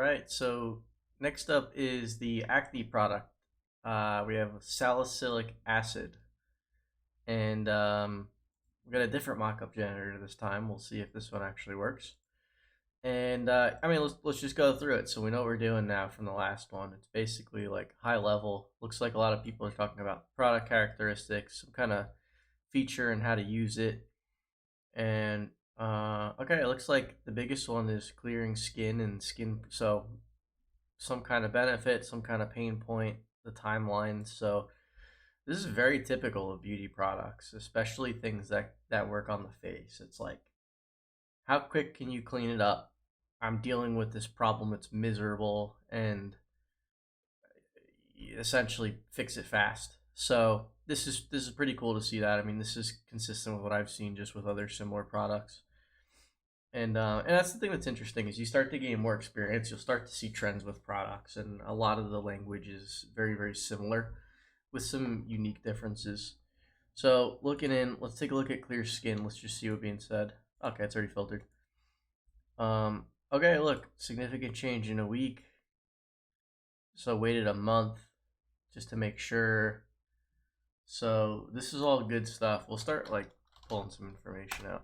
right, so next up is the Acne product. We have salicylic acid, and we got a different mock-up generator this time. We'll see if this one actually works. And I mean, let's just go through it so we know what we're doing now from the last one. It's basically like high level. Looks like a lot of people are talking about product characteristics, some kind of feature and how to use it. And okay, it looks like the biggest one is clearing skin and skin. So some kind of benefit, some kind of pain point, the timeline. So this is very typical of beauty products, especially things that work on the face. It's like, how quick can you clean it up? I'm dealing with this problem. It's miserable, and essentially fix it fast. So this is pretty cool to see that. I mean, this is consistent with what I've seen just with other similar products. And that's the thing that's interesting is you start to gain more experience. You'll start to see trends with products, and a lot of the language is very very similar, with some unique differences. So looking in, let's take a look at clear skin. Let's just see what's being said. Okay, it's already filtered. Okay, look, significant change in a week. So waited a month just to make sure. So this is all good stuff. We'll start like pulling some information out.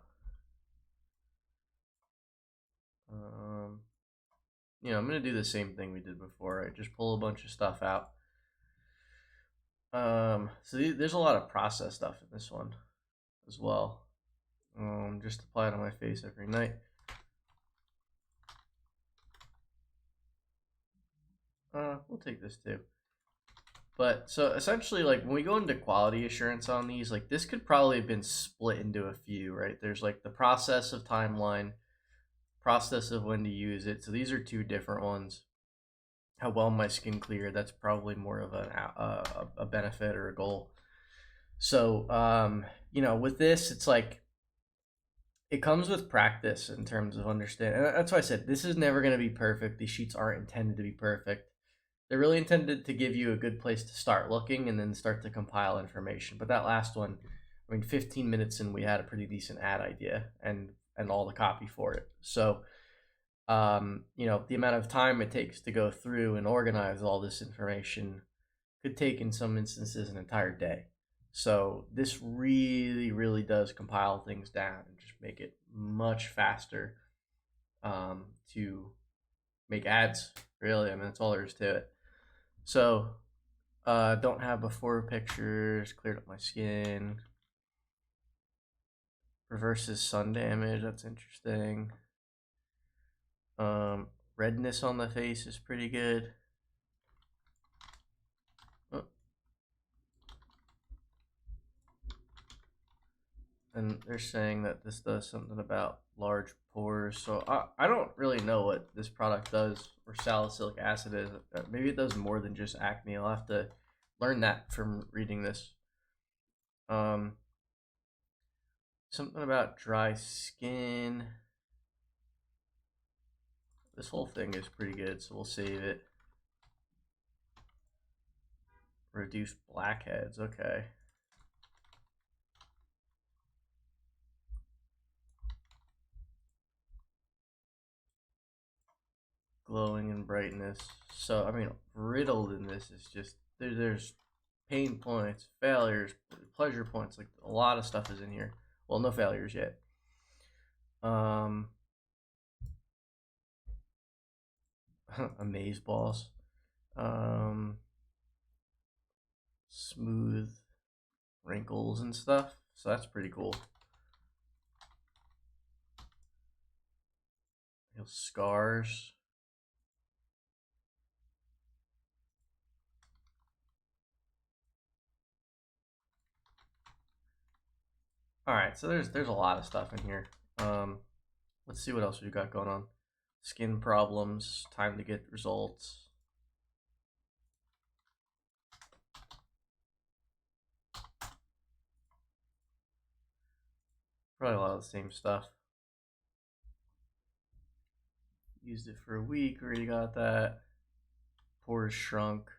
Um, I'm gonna do the same thing we did before, right? Just pull a bunch of stuff out. So there's a lot of process stuff in this one as well. Just apply it on my face every night. We'll take this too. But so essentially, like when we go into quality assurance on these, like this could probably have been split into a few, right? There's like the process of timeline, process of when to use it. So these are two different ones. How well my skin cleared, that's probably more of a benefit or a goal. So, with this, it's like it comes with practice in terms of understanding. And that's why I said this is never going to be perfect. These sheets aren't intended to be perfect. They're really intended to give you a good place to start looking and then start to compile information. But that last one, I mean, 15 minutes in, we had a pretty decent ad idea and all the copy for it. So, the amount of time it takes to go through and organize all this information could take, in some instances, an entire day. So this really, really does compile things down and just make it much faster to make ads. Really, I mean, that's all there is to it. So, don't have before pictures, cleared up my skin. Reverses sun damage, that's interesting. Redness on the face is pretty good. Oh. And they're saying that this does something about large pores. So I don't really know what this product does or salicylic acid is. Maybe it does more than just acne. I'll have to learn that from reading this. Something about dry skin. This whole thing is pretty good, so we'll save it. Reduce blackheads, okay. Glowing and brightness. So, I mean, riddled in this is just, there's pain points, failures, pleasure points, like a lot of stuff is in here. Well, no failures yet. Amaze balls. Smooth wrinkles and stuff. So that's pretty cool. Scars. All right, so there's a lot of stuff in here. Let's see what else we got going on. Skin problems, time to get results. Probably a lot of the same stuff. Used it for a week, already got that. Pores shrunk.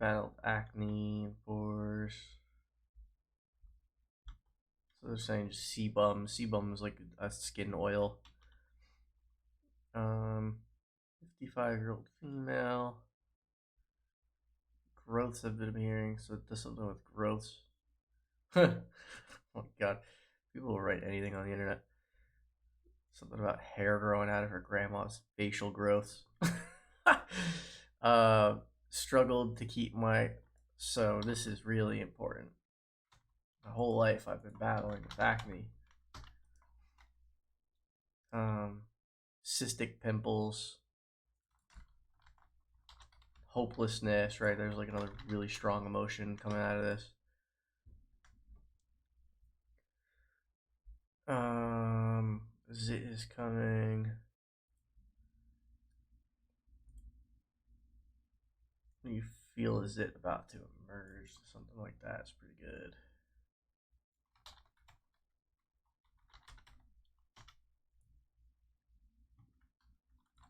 battled acne pores. So they're saying just sebum. Sebum is like a skin oil. 55-year-old female. Growths I've been hearing, so it does something with growths. Oh my god. People will write anything on the internet. Something about hair growing out of her grandma's facial growths. Struggled to keep my. So this is really important. My whole life I've been battling with acne. Cystic pimples. Hopelessness, right? There's like another really strong emotion coming out of this. Zit is coming. You feel a zit about to emerge, something like that. It's pretty good.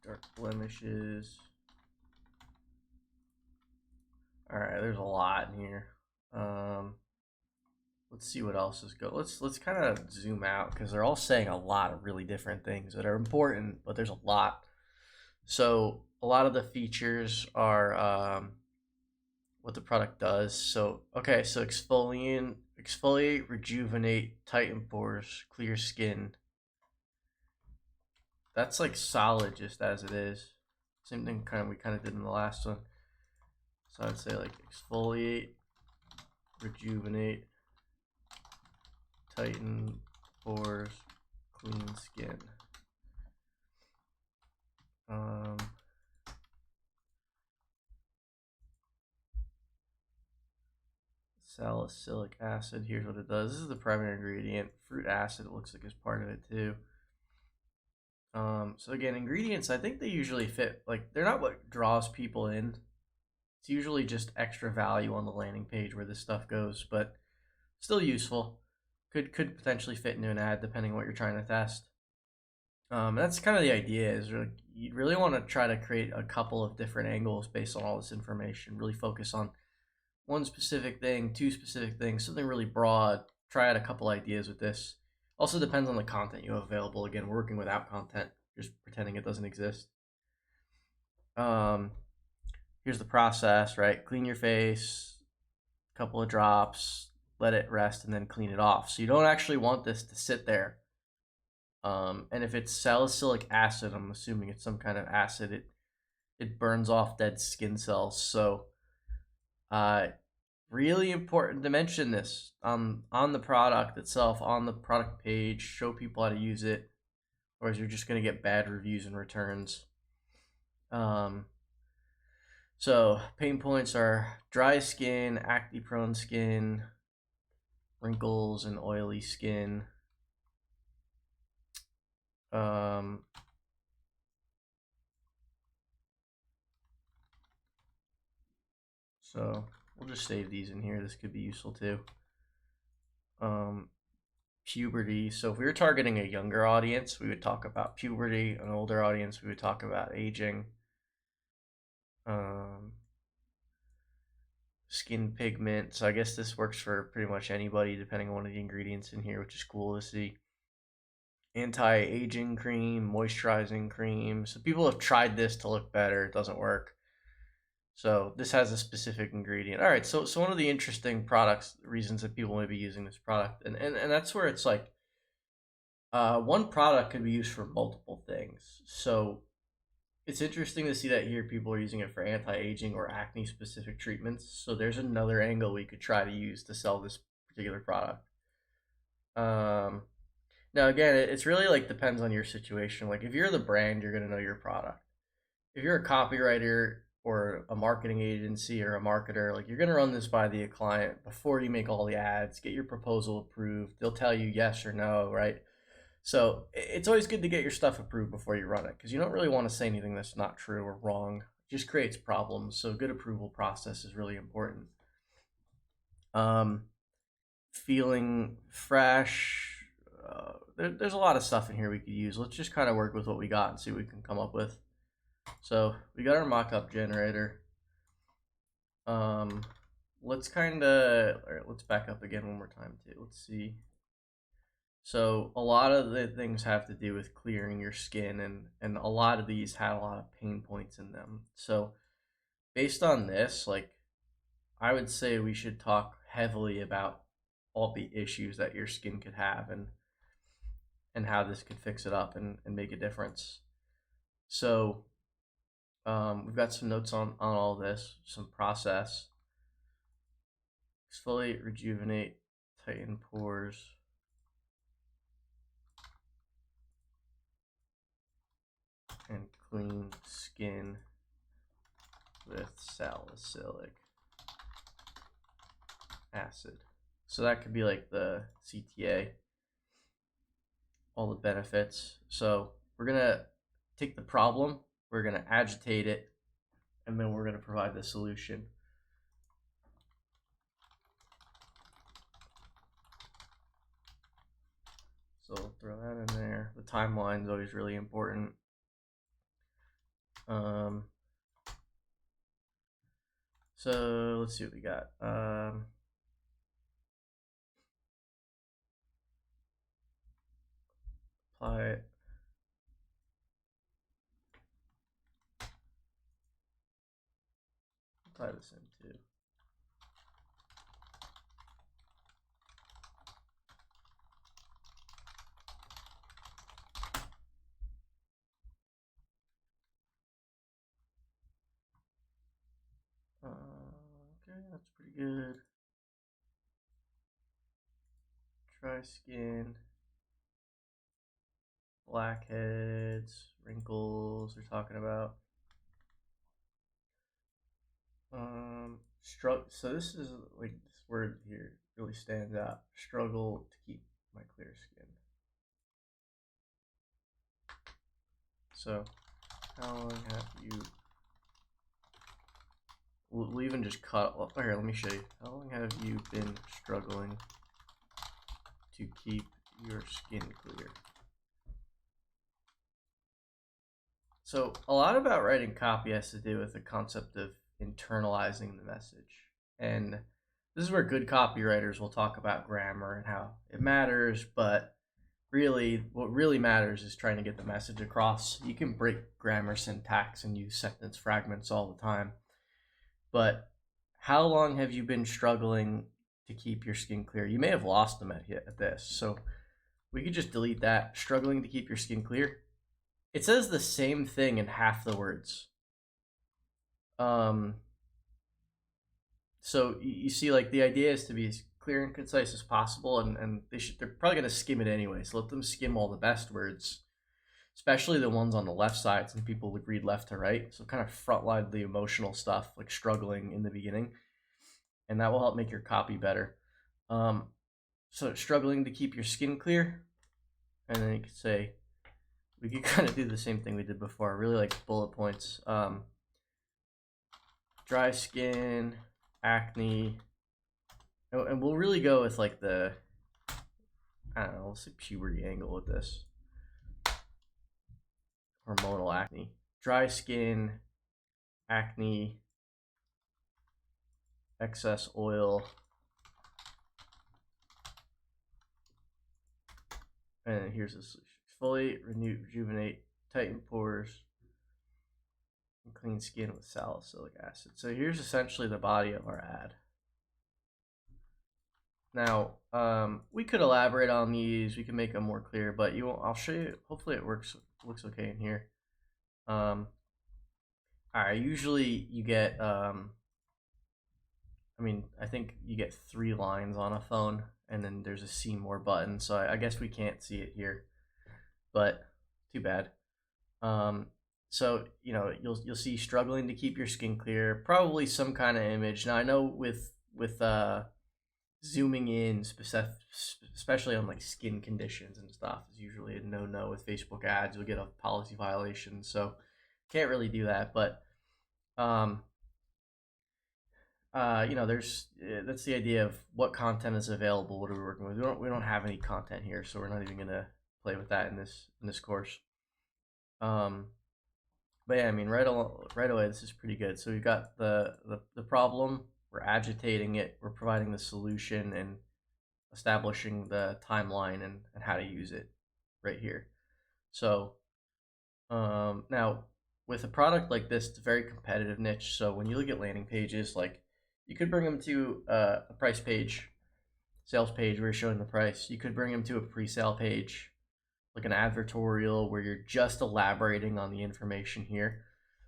Dark blemishes. All right, there's a lot in here. Let's see what else is good. Let's kind of zoom out because they're all saying a lot of really different things that are important, but there's a lot. So a lot of the features are what the product does. So okay, so exfoliate, rejuvenate, tighten pores, clear skin. That's like solid just as it is. Same thing we kind of did in the last one. So I'd say like exfoliate, rejuvenate, tighten pores, clean skin. Salicylic acid, here's what it does. This is the primary ingredient. Fruit acid, it looks like, is part of it too. So again, ingredients, I think they usually fit, like, they're not what draws people in. It's usually just extra value on the landing page where this stuff goes, but still useful. Could potentially fit into an ad depending on what you're trying to test. That's kind of the idea, is you really want to try to create a couple of different angles based on all this information. Really focus on one specific thing, two specific things, something really broad. Try out a couple ideas with this. Also depends on the content you have available. Again, we're working without content, just pretending it doesn't exist. Here's the process, right? Clean your face, a couple of drops, let it rest, and then clean it off. So you don't actually want this to sit there. And if it's salicylic acid, I'm assuming it's some kind of acid, it burns off dead skin cells. So really important to mention this on the product itself, on the product page. Show people how to use it, or you're just going to get bad reviews and returns. So pain points are dry skin, acne prone skin, wrinkles, and oily skin. So we'll just save these in here. This could be useful too. Puberty. So if we were targeting a younger audience, we would talk about puberty. An older audience, we would talk about aging. Skin pigment. So I guess this works for pretty much anybody, depending on one of the ingredients in here, which is cool to see. Anti-aging cream, moisturizing cream. So people have tried this to look better. It doesn't work. So this has a specific ingredient. All right, so one of the interesting reasons that people may be using this product, and that's where it's like one product could be used for multiple things. So it's interesting to see that here people are using it for anti-aging or acne-specific treatments. So there's another angle we could try to use to sell this particular product. Now again, it's really like depends on your situation. Like if you're the brand, you're gonna know your product. If you're a copywriter or a marketing agency or a marketer, like you're gonna run this by the client before you make all the ads, get your proposal approved. They'll tell you yes or no, right? So it's always good to get your stuff approved before you run it, because you don't really want to say anything that's not true or wrong. It just creates problems. So good approval process is really important. Feeling fresh. There's a lot of stuff in here we could use. Let's just kind of work with what we got and see what we can come up with. So we got our mock-up generator. let's back up again one more time too. Let's see. So a lot of the things have to do with clearing your skin, and a lot of these had a lot of pain points in them. So based on this, like, I would say we should talk heavily about all the issues that your skin could have, and how this could fix it up and make a difference. So we've got some notes on all this, some process. Exfoliate, rejuvenate, tighten pores. And clean skin with salicylic acid. So that could be like the CTA, all the benefits. So we're gonna take the problem, we're gonna agitate it, and then we're gonna provide the solution. So throw that in there. The timeline is always really important. So let's see what we got. Apply it. Apply this in too. Okay, that's pretty good. Dry skin, blackheads, wrinkles, they're talking about. So this is like, this word here really stands out. Struggle to keep my clear skin. So, how long have you? We'll even just cut. Oh, here, let me show you. How long have you been struggling to keep your skin clear? So, a lot about writing copy has to do with the concept of internalizing the message. And this is where good copywriters will talk about grammar and how it matters, but really, what really matters is trying to get the message across. You can break grammar, syntax, and use sentence fragments all the time, but how long have you been struggling to keep your skin clear? You may have lost them at this, so we could just delete that. Struggling to keep your skin clear. It says the same thing in half the words. So you see, like, the idea is to be as clear and concise as possible, and they're probably going to skim it anyway. So let them skim all the best words, especially the ones on the left side, since people would read left to right. So kind of frontline the emotional stuff, like struggling in the beginning, and that will help make your copy better. So struggling to keep your skin clear, and then you could say, we could kind of do the same thing we did before. I really like bullet points. Dry skin, acne, and we'll really go with like the, I don't know, let's say puberty angle with this. Hormonal acne, dry skin, acne, excess oil, and here's the solution. Exfoliate, rejuvenate, tighten pores, and clean skin with salicylic acid. So here's essentially the body of our ad. Now, we could elaborate on these. We can make them more clear, but I'll show you. Hopefully, it looks okay in here. All right. Usually, you get. I think you get 3 lines on a phone, and then there's a see more button. So I guess we can't see it here, but too bad. So you'll see struggling to keep your skin clear. Probably some kind of image. Now I know with zooming in, especially on like skin conditions and stuff, is usually a no with Facebook ads. You'll get a policy violation, so can't really do that. But there's that's the idea of what content is available. What are we working with? We don't have any content here, so we're not even gonna play with that in this course. But yeah, I mean, right away, this is pretty good. So we've got the problem, we're agitating it, we're providing the solution, and establishing the timeline and how to use it right here. So now with a product like this, it's a very competitive niche. So when you look at landing pages, like you could bring them to a price page, sales page where you're showing the price. You could bring them to a pre-sale page, like an advertorial where you're just elaborating on the information here.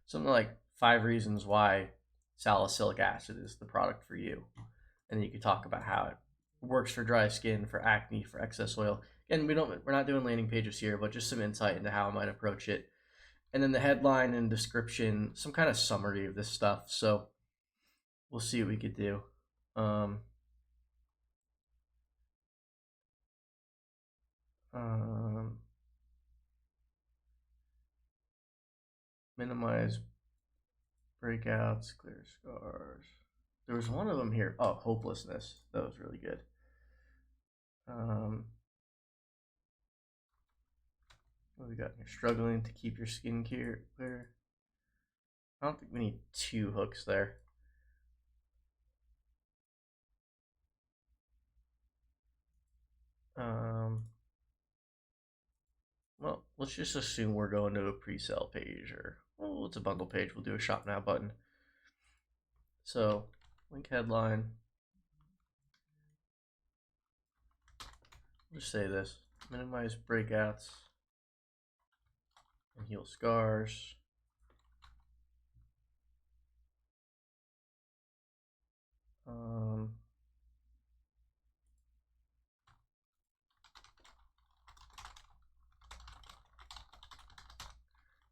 Something like 5 reasons why salicylic acid is the product for you. And then you could talk about how it works for dry skin, for acne, for excess oil. And we're not doing landing pages here, but just some insight into how I might approach it. And then the headline and description, some kind of summary of this stuff. So we'll see what we could do. Um, um, minimize breakouts, clear scars. There was one of them here. Oh, hopelessness. That was really good. What we got here? Struggling to keep your skin clear. I don't think we need 2 hooks there. Well, let's just assume we're going to a pre-sale page, or well, it's a bundle page. We'll do a shop now button. So, link headline. Just say this: minimize breakouts and heal scars.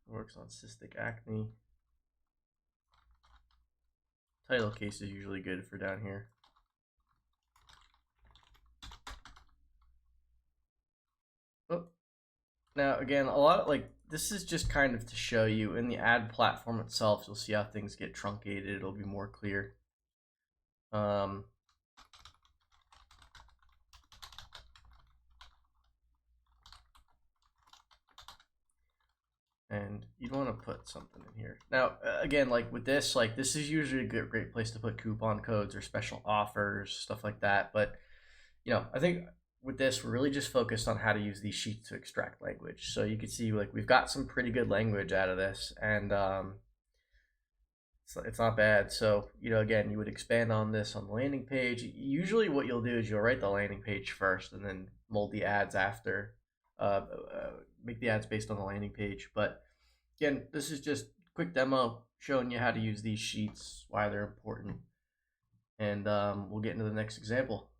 Works on cystic acne. Title case is usually good for down here. Oh. Now again, a lot of this is just kind of to show you in the ad platform itself. You'll see how things get truncated. It'll be more clear. And you'd want to put something in here. Now, again, like with this, this is usually a great place to put coupon codes or special offers, stuff like that. But, I think with this, we're really just focused on how to use these sheets to extract language. So you can see, we've got some pretty good language out of this, and it's not bad. So, again, you would expand on this on the landing page. Usually what you'll do is you'll write the landing page first and then mold the ads after, make the ads based on the landing page. But again, this is just a quick demo showing you how to use these sheets, why they're important. And we'll get into the next example.